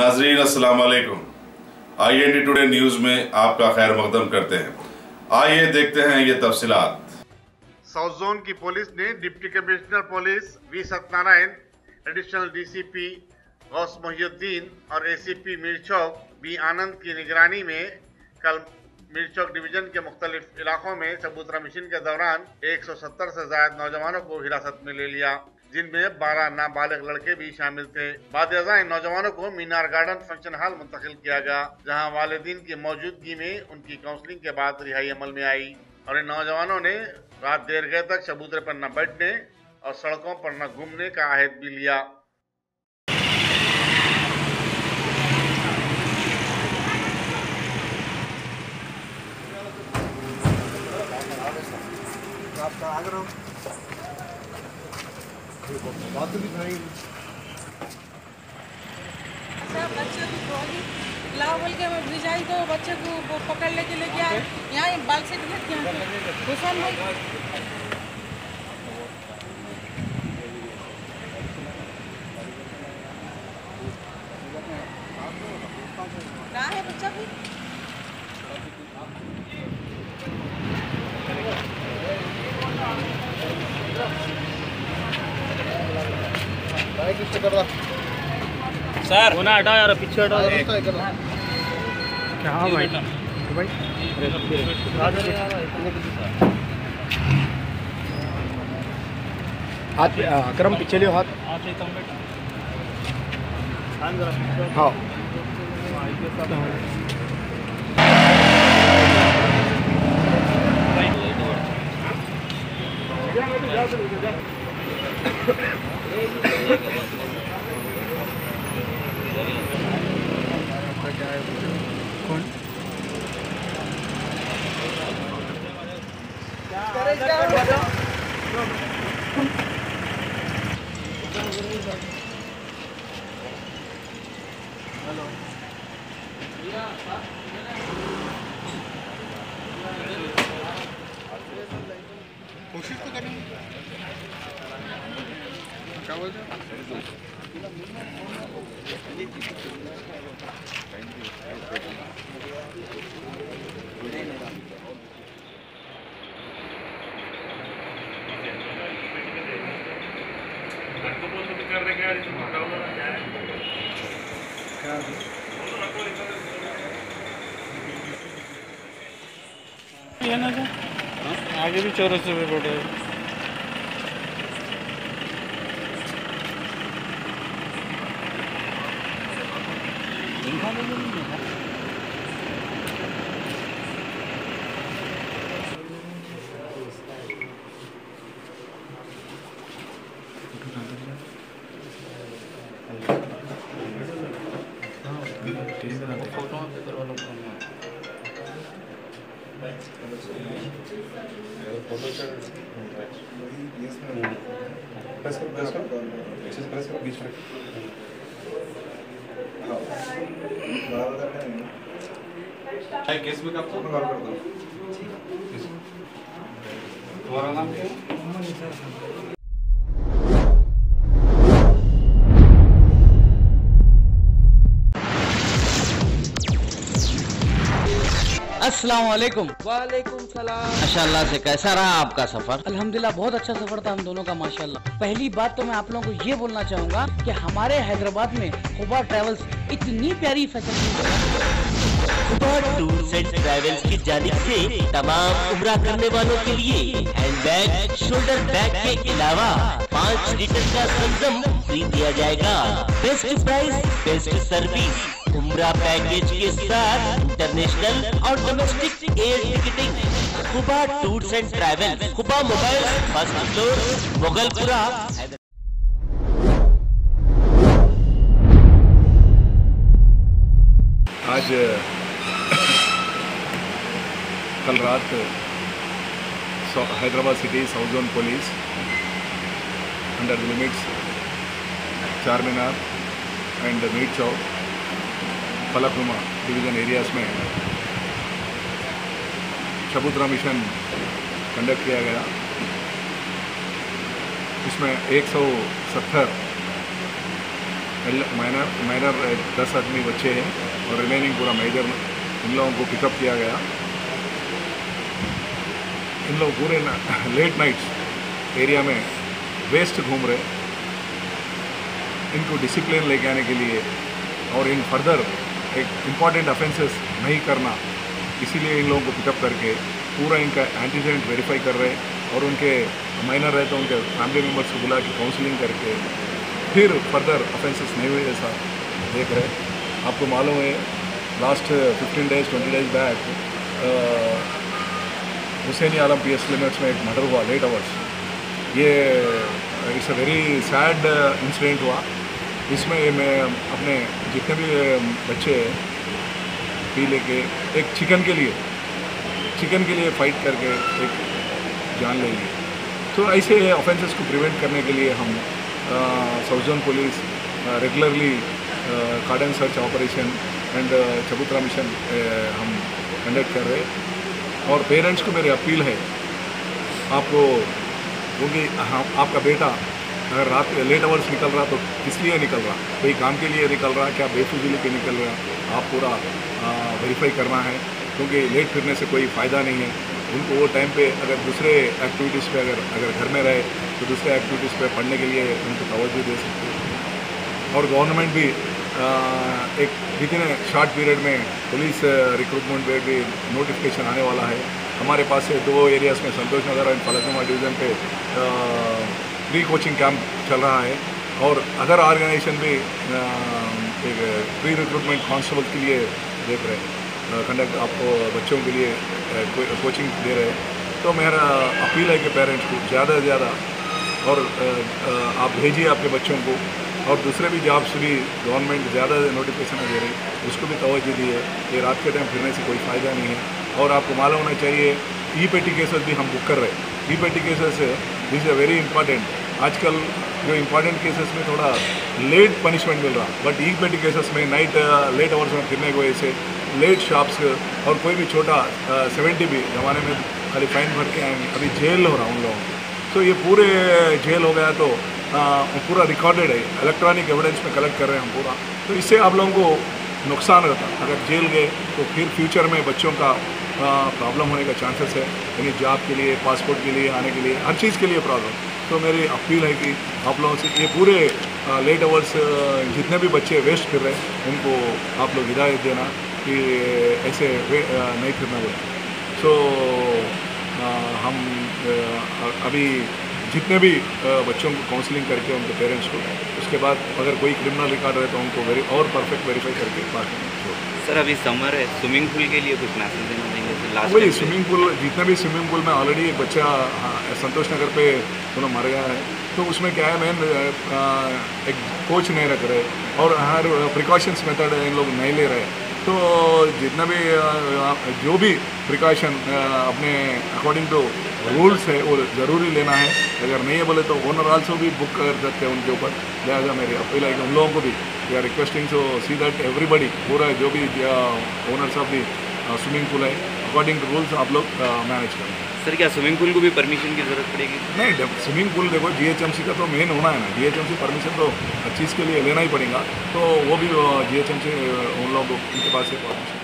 नाजरीन अस्सलाम वालेकुम। IND टुडे न्यूज में आपका खैर मकदम करते हैं। आइए देखते हैं ये तफसीलात। साउथ जोन की पुलिस ने deputy commissioner police V Satyanarayana, additional DCP Ghouse Mohiuddin और ACP मीरचौक बी आनंद की निगरानी में कल मीरचौक डिवीजन के मुख्तलिफ इलाकों में चबूतरा मिशन के दौरान 170 से ज्यादा नौजवानों को हिरासत में ले लिया, जिनमें 12 नाबालिग लड़के भी शामिल थे। बाद इन नौजवानों को मीनार गार्डन फंक्शन हॉल मुंतकिल किया गया, जहां वालिदीन की मौजूदगी में उनकी काउंसलिंग के बाद रिहाई अमल में आई और इन नौजवानों ने रात देर गए तक चबूतरे पर न बैठने और सड़कों पर न घूमने का अहद भी लिया। बच्चे को ट्रॉली लाओ बोल के मैं भिजाई तो बच्चे को पकड़ लेके लेके आए यहाँ बाल से हुसैन भाई कहाँ है बच्चा भी? सर होना हटाओ यार, पीछे हटाओ। क्या भाई भाई हाथ अकरम पीछे लियो हाथ। हाँ कौन कोशिश तो करेंगे। क्या बोलते हैं? ये ना था आगे भी चौरस्ते पे बैठे हैं। केस में कब तक कॉल कर दो। तुम्हारा नाम क्या है? अस्सलाम वालेकुम। वालेकुम सलाम। माशाल्लाह से कैसा रहा आपका सफर? अल्हम्दुलिल्लाह बहुत अच्छा सफर था हम दोनों का माशाल्लाह। पहली बात तो मैं आप लोगों को ये बोलना चाहूँगा कि हमारे हैदराबाद में खुबा ट्रैवल्स इतनी प्यारी facility Khuba tours and travels की जानिब से तमाम उम्रा करने वालों के लिए हैंडबैग, शोल्डर बैग के अलावा 5 लीटर का संगम फ्री दिया जाएगा। बेस्ट प्राइस, बेस्ट सर्विस, उम्रा पैकेज के साथ इंटरनेशनल और domestic air ticketing. Khuba tours and travels, Khuba mobile, first floor, Mughalpura. आज कल रात Hyderabad city south zone police under the limits Charminar and Mirchowk Falaknuma division areas में चबूतरा मिशन कंडक्ट किया गया। इसमें 170 माइनर 10 आदमी बच्चे हैं और रिमेनिंग पूरा मेजर। इन लोगों को पिकअप किया गया। इन लोग पूरे लेट नाइट्स एरिया में वेस्ट घूम रहे। इनको डिसिप्लिन लेके आने के लिए और इन फर्दर एक इम्पॉर्टेंट ऑफेंसेस नहीं करना, इसीलिए इन लोगों को पिकअप करके पूरा इनका एंटीसेडेंट वेरीफाई कर रहे और उनके माइनर रहे तो उनके फैमिली मेम्बर्स को बुला के काउंसलिंग करके फिर फर्दर ऑफेंसेस नहीं हुए ऐसा देख रहे। आपको मालूम है last 15 days 20 days back Hussaini Alam PS limits में एक मर्डर हुआ लेट आवर्स। ये it's a very sad incident हुआ। इसमें मैं अपने जितने भी बच्चे पी लेके एक चिकन के लिए फ़ाइट करके एक जान ले लिए। तो ऐसे ऑफेंसेस को प्रिवेंट करने के लिए हम साउथ जोन पुलिस रेगुलरली कार्डन सर्च ऑपरेशन एंड चबूतरा मिशन हम कंडक्ट कर रहे। और पेरेंट्स को मेरी अपील है, आपको क्योंकि आपका बेटा अगर रात लेट आवर्स निकल रहा तो किस लिए निकल रहा, कोई काम के लिए निकल रहा, क्या बेफिजूली पे निकल रहा, आप पूरा वेरीफाई करना है। क्योंकि लेट फिरने से कोई फ़ायदा नहीं है। उनको वो टाइम पे अगर दूसरे एक्टिविटीज़ पे अगर घर में रहे तो दूसरे एक्टिविटीज़ पे पढ़ने के लिए उनको तवज्जो दे सकते हैं। और गवर्नमेंट भी एक विदिन शॉर्ट पीरियड में पुलिस रिक्रूटमेंट पे भी नोटिफिकेशन आने वाला है। हमारे पास से 2 एरियाज़ में संतोष नगर और फलकनुमा डिवीज़न पे प्री कोचिंग कैंप चल रहा है। और अदर ऑर्गेनाइजेशन भी एक प्री रिक्रूटमेंट कांस्टेबल के लिए देख रहे हैं, कंडक्ट आपको बच्चों के लिए कोचिंग दे रहे हैं। तो मेरा अपील है कि पेरेंट्स को ज़्यादा से ज़्यादा और आप भेजिए अपने बच्चों को। और दूसरे भी जॉब्स भी गवर्नमेंट ज़्यादा नोटिफिकेशन दे रही, उसको भी तवज्जो दी है। ये रात के टाइम फिरने से कोई फ़ायदा नहीं है। और आपको मालूम होना चाहिए ई-पेटी केसेस भी हम बुक कर रहे हैं। E petty cases this is very important. आजकल जो इम्पॉर्टेंट केसेस में थोड़ा लेट पनिशमेंट मिल रहा, बट ई-पेटी केसेस में नाइट लेट आवर्स में फिरने की वजह से लेट शॉप्स और कोई भी छोटा 70 भी ज़माने में खाली फाइन भर के आएंगे, अभी जेल हो रहा उन लोगों को। तो ये पूरे जेल हो गया तो पूरा रिकॉर्डेड है, इलेक्ट्रॉनिक एविडेंस में कलेक्ट कर रहे हैं हम पूरा। तो इससे आप लोगों को नुकसान रहता। अगर जेल गए तो फिर फ्यूचर में बच्चों का प्रॉब्लम होने का चांसेस है, यानी जॉब के लिए, पासपोर्ट के लिए, आने के लिए, हर चीज़ के लिए प्रॉब्लम। तो मेरी अपील है कि आप लोगों से ये पूरे लेट आवर्स जितने भी बच्चे वेस्ट फिर रहे हैं उनको आप लोग हिदायत देना कि ऐसे नहीं फिरना बोले। सो हम अभी जितने भी बच्चों को काउंसलिंग करके उनके पेरेंट्स को, उसके बाद अगर कोई क्रिमिनल रिकॉर्ड रहे तो उनको और परफेक्ट वेरीफाई करके बात करें। सर अभी समर है, स्विमिंग पूल के लिए कुछ मैसेज देना चाहेंगे? वही स्विमिंग पूल, जितने भी स्विमिंग पूल में ऑलरेडी एक बच्चा संतोष नगर पे मर गया है। तो उसमें क्या है, मैन एक कोच नहीं रख रहे और हर प्रिकॉशंस मेथड इन लोग नहीं ले रहे। तो जितना भी जो भी प्रिकॉशन अपने अकॉर्डिंग टू रूल्स है वो ज़रूरी लेना है। अगर नहीं है बोले तो ओनर आल्सो भी बुक कर सकते हैं उनके ऊपर। लिहाजा मेरी अपील है कि उन लोगों को भी we are requesting to see that everybody, पूरा जो भी owners of the swimming pool है अकॉर्डिंग टू रूल्स आप लोग मैनेज करें। सर क्या स्विमिंग पूल को भी परमिशन की ज़रूरत पड़ेगी? नहीं, स्विमिंग पूल देखो GHMC का तो मेन होना है ना। GHMC परमिशन तो हर चीज़ के लिए लेना ही पड़ेगा। तो वो भी GHMC उन लोगों को उनके पास से परमिशन